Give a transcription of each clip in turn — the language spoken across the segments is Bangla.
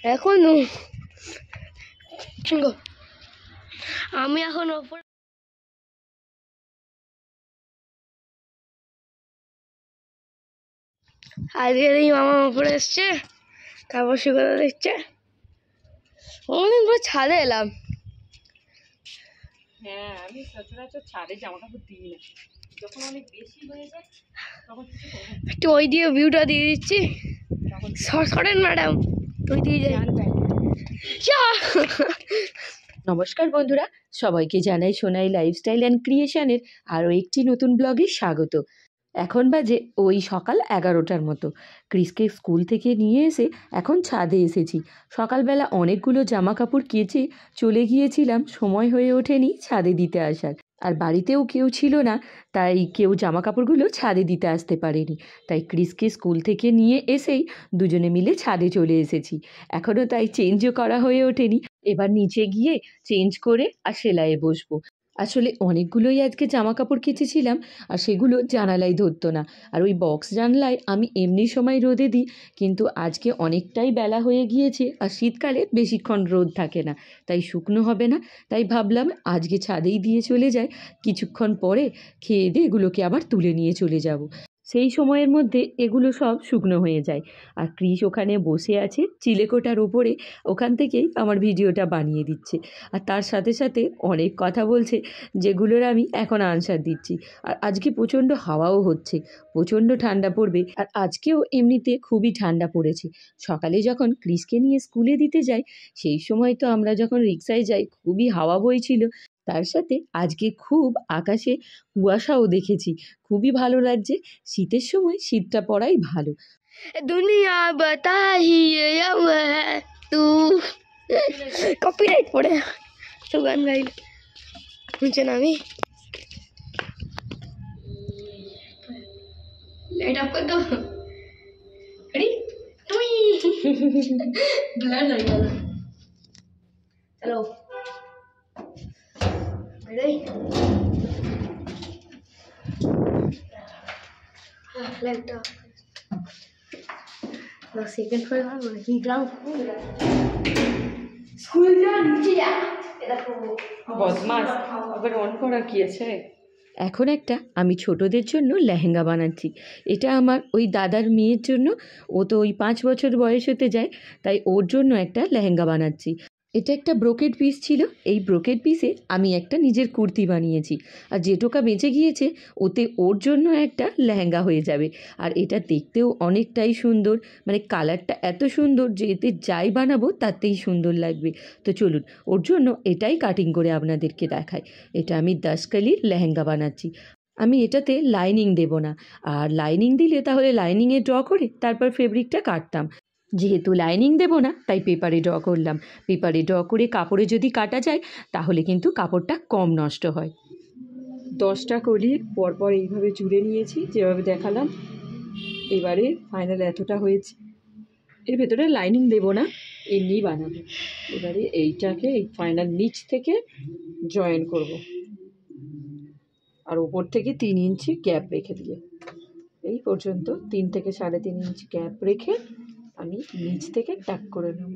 এখন আমি এখন ওপরে আজকে এই মামা ওপরে এসছে, কাপড় শুকাতে দেখছে। অনেকদিন পর ছাদে এলাম। হ্যাঁ, আমি সচরাচর ছাদে জামা কাপড় দিই না, যখন অনেক বেশি হয়ে যায় তখন একটু ওই দিয়ে ভিউটা দিয়ে দিচ্ছি। সরেন ম্যাডাম, ওই দিয়ে যাই। নমস্কার বন্ধুরা, সবাইকে জানাই সোনাই লাইফস্টাইল অ্যান্ড ক্রিয়েশনের আরও একটি নতুন ব্লগে স্বাগত। এখন বাজে ওই সকাল 11টার মতো। ক্রিসকে স্কুল থেকে নিয়ে এসে এখন ছাদে এসেছি। সকালবেলা অনেকগুলো জামা কাপড় কেচে চলে গিয়েছিলাম, সময় হয়ে ওঠেনি ছাদে দিতে আসার। আর বাড়িতেও কেউ ছিল না, তাই কেউ জামা কাপড়গুলো ছাদে দিতে আসতে পারেনি। তাই ক্রিসকে স্কুল থেকে নিয়ে এসেই দুজনে মিলে ছাদে চলে এসেছি। এখনও তাই চেঞ্জও করা হয়ে ওঠেনি। এবার নিচে গিয়ে চেঞ্জ করে আর সেলাইয়ে বসবো। আসলে অনেকগুলোই আজকে জামা কাপড় কেচেছিলাম, আর সেগুলো জানালায় ধরতো না। আর ওই বক্স জানলায় আমি এমনি সময় রোদে দিই, কিন্তু আজকে অনেকটাই বেলা হয়ে গিয়েছে, আর শীতকালে বেশিক্ষণ রোদ থাকে না, তাই শুকনো হবে না। তাই ভাবলাম আজকে ছাদেই দিয়ে চলে যায়, কিছুক্ষণ পরে খেয়ে দিয়ে এগুলোকে আবার তুলে নিয়ে চলে যাব। সেই সময়ের মধ্যে এগুলো সব শুকনো হয়ে যায়। আর ক্রিস ওখানে বসে আছে চিলেকোটার ওপরে, ওখান থেকেই আমার ভিডিওটা বানিয়ে দিচ্ছে। আর তার সাথে সাথে অনেক কথা বলছে, যেগুলোর আমি এখন আনসার দিচ্ছি। আর আজকে প্রচণ্ড হাওয়াও হচ্ছে, প্রচণ্ড ঠান্ডা পড়বে। আর আজকেও এমনিতে খুবই ঠান্ডা পড়েছে। সকালে যখন ক্রিসকে নিয়ে স্কুলে দিতে যাই, সেই সময় তো আমরা যখন রিক্সায় যাই খুবই হাওয়া বইছিল। তার সাথে আজকে খুব আকাশে কুয়াশাও দেখেছি, খুবই ভালো লাগছে। শীতের সময় শীতটা পড়াই ভালো। দুনিয়া বাতাহিয়ে তু কপিরাইট পড়ে তো গান গাইল শুনছেন। আমি লাইট অফ করে দাও। রেডি তুই ব্লার হয়ে গেল। হ্যালো রেডি লাইটটা না সেকেন্ড ফ্লোর না কি গ্রাউন্ড স্কুলটা নিচে যা। এটা তো বদমাস, আবার অন করা কি আছে। এখন একটা আমি ছোটদের জন্য লেহেঙ্গা বানাচ্ছি। এটা আমার ওই দাদার মেয়ের জন্য, ও তো ওই 5 বছর বয়স হতে যায়, তাই ওর জন্য একটা লেহেঙ্গা বানাচ্ছি। এটা একটা ব্রোকেড পিস ছিল, এই ব্রোকেড পিসে আমি একটা নিজের কুর্তি বানিয়েছি। আর যেটুকা বেঁচে গিয়েছে ওতে ওর জন্য একটা লেহেঙ্গা হয়ে যাবে। আর এটা দেখতেও অনেকটাই সুন্দর, মানে কালারটা এত সুন্দর যে এতে যাই বানাবো তাতেই সুন্দর লাগবে। তো চলুন ওর জন্য এটাই কাটিং করে আপনাদেরকে দেখাই। এটা আমি 10 কালির লেহেঙ্গা বানাচ্ছি। আমি এটাতে লাইনিং দেব না, আর লাইনিং দিলে তাহলে লাইনিংয়ে ড্র করে তারপর ফেব্রিকটা কাটতাম। যেহেতু লাইনিং দেব না তাই পেপারে ড্র করলাম। পেপারে ড্র করে কাপড়ে যদি কাটা যায় তাহলে কিন্তু কাপড়টা কম নষ্ট হয়। 10টা কলি পরপর এইভাবে জুড়ে নিয়েছি, যেভাবে দেখালাম। এবারে ফাইনাল এতটা হয়েছে। এর ভেতরে লাইনিং দেব না, এমনিই বানাবো। এবারে এইটাকে এই ফাইনাল নিচ থেকে জয়েন করব, আর ওপর থেকে 3 ইঞ্চি গ্যাপ রেখে দিয়ে এই পর্যন্ত 3 থেকে 3.5 ইঞ্চি গ্যাপ রেখে আমি নিচ থেকে টাক করে নেব।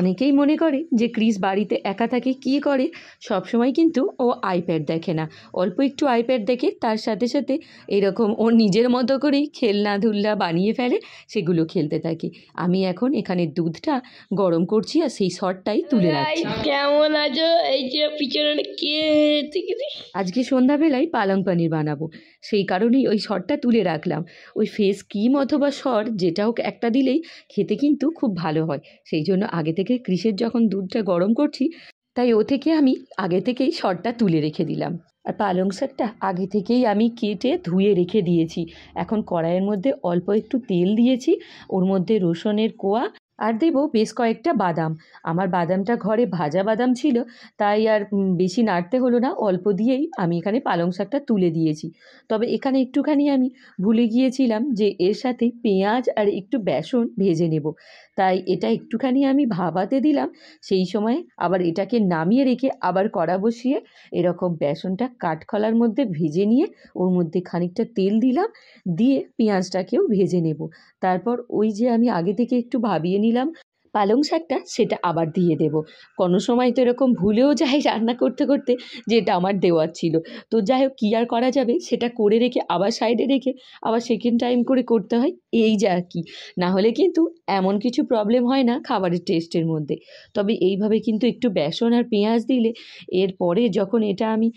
অনেকেই মনে করে যে ক্রিস বাড়িতে একা থাকে, কী করে, সবসময় কিন্তু ও আইপ্যাড দেখে না। অল্প একটু আইপ্যাড দেখে তার সাথে সাথে এরকম ওর নিজের মতো করেই খেলনা ধুলনা বানিয়ে ফেলে, সেগুলো খেলতে থাকে। আমি এখন এখানে দুধটা গরম করছি আর সেই শটটাই তুলে রাখছি। কেমন আছো? এই যে পিছনে কে? আজকে সন্ধ্যাবেলায় পালং পানির বানাবো, সেই কারণেই ওই শটটা তুলে রাখলাম। ওই ফেস ক্রিম অথবা শট যেটা হোক একটা দিলেই খেতে কিন্তু খুব ভালো হয়। সেই জন্য আগে থেকে ক্রিসের যখন দুধটা গরম করছি, তাই ও থেকে আমি আগে থেকেই শটটা তুলে রেখে দিলাম। আর পালং শাকটা আগে থেকেই আমি কেটে ধুয়ে রেখে দিয়েছি। এখন কড়াইয়ের মধ্যে অল্প একটু তেল দিয়েছি, ওর মধ্যে রসুনের কোয়া আর দেব বেশ কয়েকটা বাদাম। আমার বাদামটা ঘরে ভাজা বাদাম ছিল, তাই আর বেশি নাড়তে হলো না, অল্প দিয়েই আমি এখানে পালং শাকটা তুলে দিয়েছি। তবে এখানে একটুখানি আমি ভুলে গিয়েছিলাম যে এর সাথে পেঁয়াজ আর একটু বেসন ভেজে নেব, তাই এটা একটুখানি আমি ভাপাতে দিলাম। সেই সময় আবার এটাকে নামিয়ে রেখে আবার কড়া বসিয়ে এরকম বেসনটা কাঠখোলার মধ্যে ভেজে নিয়ে ওর মধ্যে খানিকটা তেল দিলাম, দিয়ে পেঁয়াজটাকেও ভেজে নেব। তারপর ওই যে আমি আগে থেকে একটু ভাবিয়ে নিলাম পালং শাকটা, সেটা আবার দিয়ে দেব। কোনো সময় তো এরকম ভুলেও যাই রান্না করতে করতে যে এটা আমার দেওয়ার ছিল। তো যাই হোক, কী আর করা যাবে, সেটা করে রেখে আবার সাইডে রেখে আবার সেকেন্ড টাইম করে করতে হয়, এই যা আর কি। না হলে কিন্তু এমন কিছু প্রবলেম হয় না খাবারের টেস্টের মধ্যে। তবে এইভাবে কিন্তু একটু বেসন আর পেঁয়াজ দিলে এরপরে যখন এটা আমি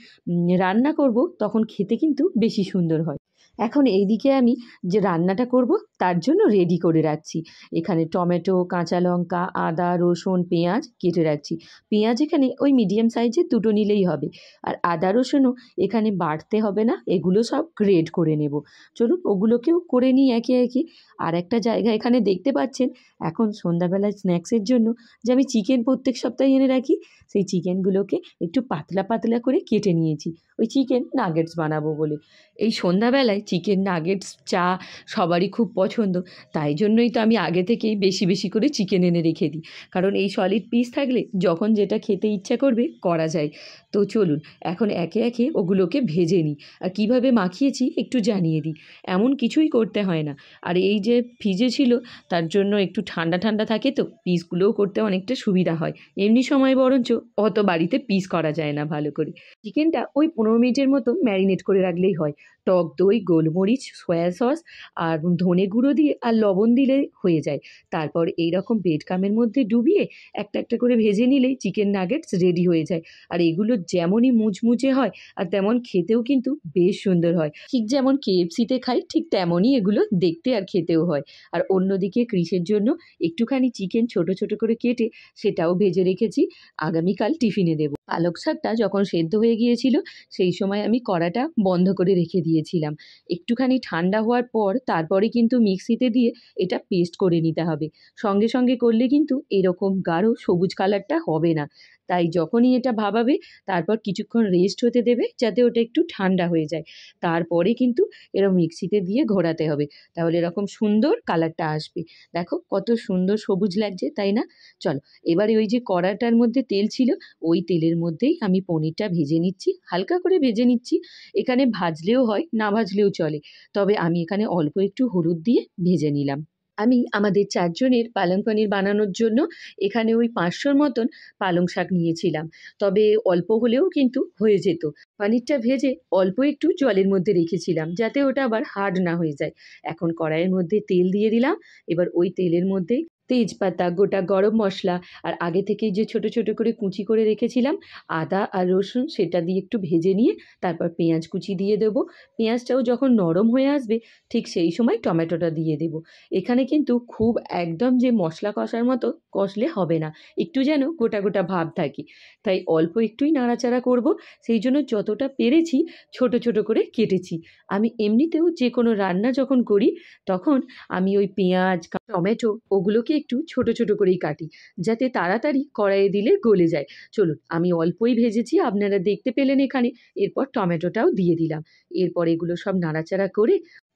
রান্না করব তখন খেতে কিন্তু বেশি সুন্দর হয়। এখন এইদিকে আমি যে রান্নাটা করব তার জন্য রেডি করে রাখছি। এখানে টমেটো, কাঁচা লঙ্কা, আদা, রসুন, পেঁয়াজ কেটে রাখছি। পেঁয়াজ এখানে ওই মিডিয়াম সাইজের দুটো নিলেই হবে। আর আদা রসুনও এখানে বাটতে হবে না, এগুলো সব গ্রেড করে নেব। চলুন ওগুলোকেও করে নিই একে একে। আর একটা জায়গা এখানে দেখতে পাচ্ছেন, এখন সন্ধ্যাবেলায় স্ন্যাক্সের জন্য যে আমি চিকেন প্রত্যেক সপ্তাহে এনে রাখি, সেই চিকেনগুলোকে একটু পাতলা পাতলা করে কেটে নিয়েছি ওই চিকেন নাগেটস বানাবো বলে। এই সন্ধ্যাবেলায় চিকেন নাগেটস চা সবারই খুব পছন্দ, তাই জন্যই তো আমি আগে থেকেই বেশি বেশি করে চিকেন এনে রেখে দিই, কারণ এই সলিড পিস থাকলে যখন যেটা খেতে ইচ্ছা করবে করা যায়। তো চলুন এখন একে একে ওগুলোকে ভেজে নিই। আর কীভাবে মাখিয়েছি একটু জানিয়ে দিই, এমন কিছুই করতে হয় না। আর এই যে ফ্রিজে ছিল তার জন্য একটু ঠান্ডা ঠান্ডা থাকে, তো পিসগুলোও করতে অনেকটা সুবিধা হয়। এমনি সময় বরঞ্চ অত বাড়িতে পিস করা যায় না ভালো করে। চিকেনটা ওই 15 মিনিটের মতো ম্যারিনেট করে রাখলেই হয়। টক দই, গোলমরিচ, সয়া সস আর ধনে গুঁড়ো দিয়ে আর লবণ দিলে হয়ে যায়। তারপর এই রকম ব্রেড ক্রাম্বের মধ্যে ডুবিয়ে একটা একটা করে ভেজে নিলেই চিকেন নাগেটস রেডি হয়ে যায়। আর এগুলো যেমনই মুচমুচে হয় আর তেমন খেতেও কিন্তু বেশ সুন্দর হয়। ঠিক যেমন KFC-তে খাই ঠিক তেমনই এগুলো দেখতে আর খেতেও হয়। আর অন্যদিকে ক্রিসের জন্য একটুখানি চিকেন ছোট ছোট করে কেটে সেটাও ভেজে রেখেছি, আগামীকাল টিফিনে দেবো। পালক শাকটা যখন সেদ্ধ হয়ে গিয়েছিল সেই সময় আমি কড়াটা বন্ধ করে রেখে দিয়েছিলাম। একটুখানি ঠান্ডা হওয়ার পর তারপরে কিন্তু মিক্সিতে দিয়ে এটা পেস্ট করে নিতে হবে। সঙ্গে সঙ্গে করলে কিন্তু এরকম গাঢ় সবুজ কালারটা হবে না। তাই যখনই এটা ভাবাবে তারপর কিছুক্ষণ রেস্ট হতে দেবে যাতে ওটা একটু ঠান্ডা হয়ে যায়। তারপরে কিন্তু এরকম মিক্সিতে দিয়ে ঘোরাতে হবে, তাহলে এরকম সুন্দর কালারটা আসবে। দেখো কত সুন্দর সবুজ লাগছে, তাই না? চলো এবারে ওই যে কড়াটার মধ্যে তেল ছিল ওই তেলের মধ্যেই আমি পনিরটা ভেজে নিচ্ছি, হালকা করে ভেজে নিচ্ছি। এখানে ভাজলেও হয়, না ভাজলেও চলে, তবে আমি এখানে অল্প একটু হলুদ দিয়ে ভেজে নিলাম। আমি আমাদের 4 জনের পালং পনির বানানোর জন্য এখানে ওই 500-র মতন পালং শাক নিয়েছিলাম। তবে অল্প হলেও কিন্তু হয়ে যেত। পনিরটা ভেজে অল্প একটু জলের মধ্যে রেখেছিলাম যাতে ওটা আবার হার্ড না হয়ে যায়। এখন কড়াইয়ের মধ্যে তেল দিয়ে দিলাম। এবার ওই তেলের মধ্যেই তেজপাতা, গোটা গরম মশলা আর আগে থেকেই যে ছোট ছোট করে কুচি করে রেখেছিলাম আদা আর রসুন, সেটা দিয়ে একটু ভেজে নিয়ে তারপর পেঁয়াজ কুচি দিয়ে দেবো। পেঁয়াজটাও যখন নরম হয়ে আসবে ঠিক সেই সময় টমেটোটা দিয়ে দেবো। এখানে কিন্তু খুব একদম যে মশলা কষার মতো কষলে হবে না, একটু যেন গোটা গোটা ভাব থাকে। তাই অল্প একটুই নাড়াচাড়া করব, সেই জন্য যতটা পেরেছি ছোট ছোট করে কেটেছি। আমি এমনিতেও যে কোনো রান্না যখন করি তখন আমি ওই পেঁয়াজ, টমেটো ওগুলোকে একটু ছোট ছোট করেই কাটি যাতে তাড়াতাড়ি কড়াইয়ে দিলে গলে যায়। চলুন আমি অল্পই ভেজেছি, আপনারা দেখতে পেলেন এখানে। এরপর টমেটোটাও দিয়ে দিলাম। এরপর এগুলো সব নাড়াচাড়া করে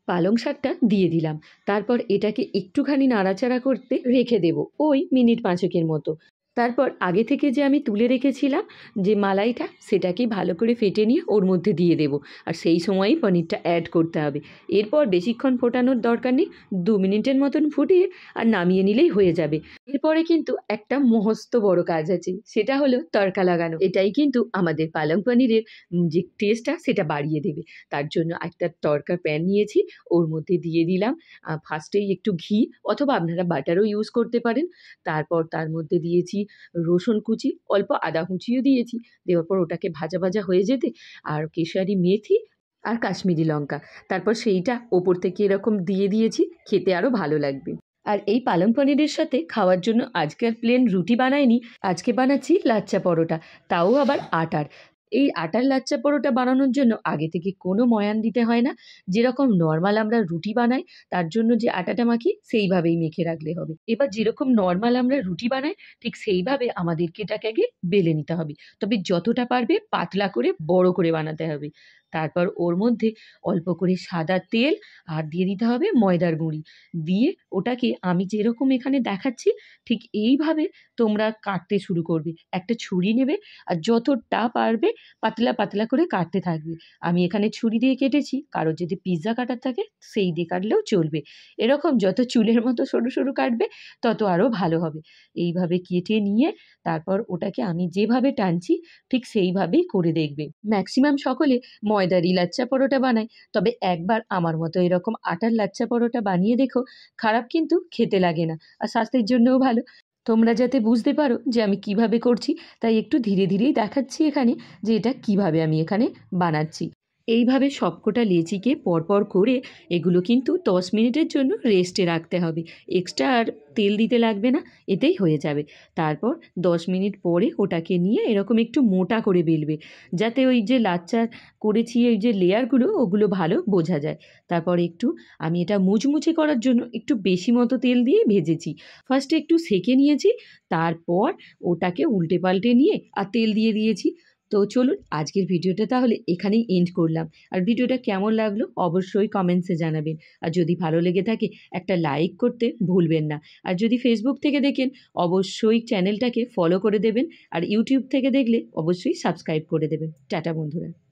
পালং শাকটা দিয়ে দিলাম। তারপর এটাকে একটুখানি নাড়াচাড়া করতে রেখে দেব ওই মিনিট 5-এর মতো। তারপর আগে থেকে যে আমি তুলে রেখেছিলাম যে মালাইটা, সেটাকেই ভালো করে ফেটে নিয়ে ওর মধ্যে দিয়ে দেব। আর সেই সময়ই পনিরটা অ্যাড করতে হবে। এরপর বেশিক্ষণ ফোটানোর দরকার নেই, 2 মিনিটের মতন ফুটিয়ে আর নামিয়ে নিলেই হয়ে যাবে। এরপরে কিন্তু একটা মস্ত বড় কাজ আছে, সেটা হলো তড়কা লাগানো। এটাই কিন্তু আমাদের পালং পনিরের যে টেস্টটা সেটা বাড়িয়ে দেবে। তার জন্য একটা তড়কার প্যান নিয়েছি, ওর মধ্যে দিয়ে দিলাম ফার্স্টেই একটু ঘি, অথবা আপনারা বাটারও ইউজ করতে পারেন। তারপর তার মধ্যে দিয়েছি রসুন কুচি, অল্প আদা কুচিও দিয়েছি। দেওয়ার পর ওটাকে ভাজা ভাজা হয়ে যেতে আর কেশারি মেথি আর কাশ্মীরি লঙ্কা, তারপর সেইটা ওপর থেকে এরকম দিয়ে দিয়েছি, খেতে আরও ভালো লাগবে। আর এই পালং পনিরের সাথে খাওয়ার জন্য আজকে আর প্লেন রুটি বানাইনি, আজকে বানাচ্ছি লাচ্চা পরোটা, তাও আবার আটার। এই আটার লাচ্চা পরোটা বানানোর জন্য আগে থেকে কোনো ময়ান দিতে হয় না। যেরকম নর্মাল আমরা রুটি বানাই তার জন্য যে আটাটা মাখি সেইভাবেই মেখে রাখলে হবে। এবার যেরকম নর্মাল আমরা রুটি বানাই ঠিক সেইভাবে আমাদেরকে এটাকে আগে বেলে নিতে হবে। তবে যতটা পারবে পাতলা করে বড় করে বানাতে হবে। তারপর ওর মধ্যে অল্প করে সাদা তেল আর দিয়ে দিতে হবে ময়দার গুঁড়ি। দিয়ে ওটাকে আমি যেরকম এখানে দেখাচ্ছি ঠিক এইভাবে তোমরা কাটতে শুরু করবে। একটা ছুরি নেবে আর যতটা পারবে পাতলা পাতলা করে কাটতে থাকবে। আমি এখানে ছুরি দিয়ে কেটেছি, কারোর যদি পিৎজা কাটার থাকে সেই দিয়ে কাটলেও চলবে। এরকম যত চুলের মতো সরু সরু কাটবে তত আরও ভালো হবে। এইভাবে কেটে নিয়ে তারপর ওটাকে আমি যেভাবে টানছি ঠিক সেইভাবেই করে দেখবে। ম্যাক্সিমাম সকলে ময়দারই লাচ্চা পরোটা বানায়, তবে একবার আমার মতো এরকম আটার লাচ্চা পরোটা বানিয়ে দেখো, খারাপ কিন্তু খেতে লাগে না আর স্বাস্থ্যের জন্যও ভালো। তোমরা যাতে বুঝতে পারো যে আমি কিভাবে করছি তাই একটু ধীরে ধীরেই দেখাচ্ছি এখানে যে এটা কিভাবে আমি এখানে বানাচ্ছি। এইভাবে সবকটা লেচিকে পরপর করে এগুলো কিন্তু 10 মিনিটের জন্য রেস্টে রাখতে হবে। এক্সট্রা আর তেল দিতে লাগবে না, এতেই হয়ে যাবে। তারপর 10 মিনিট পরে ওটাকে নিয়ে এরকম একটু মোটা করে বেলবে, যাতে ওই যে লাচ্চা করেছি ওই যে লেয়ারগুলো ওগুলো ভালো বোঝা যায়। তারপর একটু আমি এটা মুচমুচে করার জন্য একটু বেশি মতো তেল দিয়ে ভেজেছি। ফার্স্টে একটু সেঁকে নিয়েছি, তারপর ওটাকে উল্টে পাল্টে নিয়ে আর তেল দিয়ে দিয়েছি। তো চলুন আজকের ভিডিওটা তাহলে এখানেই এন্ড করলাম। আর ভিডিওটা কেমন লাগলো অবশ্যই কমেন্টসে জানাবেন। আর যদি ভালো লেগে থাকে একটা লাইক করতে ভুলবেন না। আর যদি ফেসবুক থেকে দেখেন অবশ্যই চ্যানেলটাকে ফলো করে দেবেন। আর ইউটিউব থেকে দেখলে অবশ্যই সাবস্ক্রাইব করে দেবেন। টাটা বন্ধুরা।